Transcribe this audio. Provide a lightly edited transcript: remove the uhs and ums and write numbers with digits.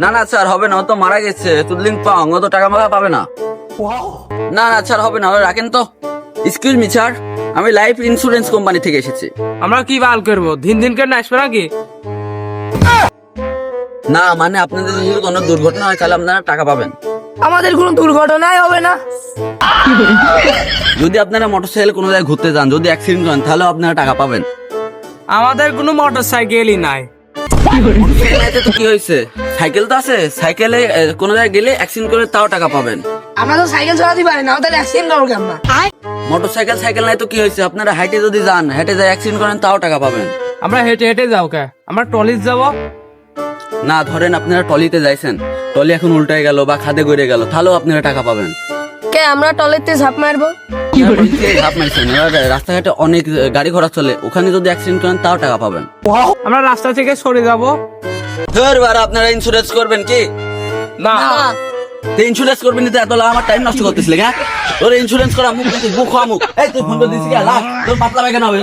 না না স্যার হবে না, ও তো মারা গেছে। তুদলিং পাং, ও তো টাকা মাকা পাবে না। না না স্যার হবে না, ওরা রাখেন তো। এক্সকিউজ মি স্যার, আমি লাইফ ইন্স্যুরেন্স কোম্পানি থেকে এসেছি। আমরা কি বাল করবো? দিন দিন কেন আসবে নাকি? না মানে আপনাদের যদি কোনো দুর্ঘটনা হয় তাহলে আপনারা টাকা পাবেন। আমাদের কোনো দুর্ঘটনাই হবে না। যদি আপনারা মোটরসাইকেল কোনো জায়গায় ঘুরতে যান, যদি অ্যাক্সিডেন্ট করেন তাহলে আপনারা টাকা পাবেন। আমাদের কোনো মোটর সাইকেলই নাই। এতে তো কি হয়েছে, সাইকেল তো আছে, সাইকেলে কোনো জায়গায় গেলে অ্যাক্সিডেন্ট করে তাও টাকা পাবেন। আমরা তো সাইকেল চালাতে পারি না, তাহলে অ্যাক্সিডেন্ট করবো আমরা। মোটরসাইকেল সাইকেল নাই তো কি হয়েছে, আপনারা হাইটে যদি যান, হেঁটে যায় অ্যাক্সিডেন্ট করেন তাও টাকা পাবেন। আমরা হেঁটে হেঁটে যাও কে? আমরা টলিস যাবো। না ধরেন আপনারা টলিতে যাইছেন, টলি এখন উল্টায় গেল বা খাদে গড়ে গেল, তাহলেও আপনারা টাকা পাবেন। কে আমরা টলেতে ঝাঁপ মারবো? ঝাঁপ মারছেন, এবার রাস্তাঘাটে অনেক গাড়ি ঘোড়া চলে, ওখানে যদি অ্যাক্সিডেন্ট করেন তাও টাকা পাবেন। আমরা রাস্তা থেকে সরে যাবো। ধর আপনারা ইন্স্যুরেন্স করবেন কি? না ইন্স্যুরেন্স করবেন না তো এত আমার টাইম নষ্ট করতেছিলে, হ্যাঁ? তোর ইন্স্যুরেন্স করা মুখ বুক হওয়া মুখ। এই তুই ফোন করে দিছিস কি? তোর পাতলা বেগান হবে।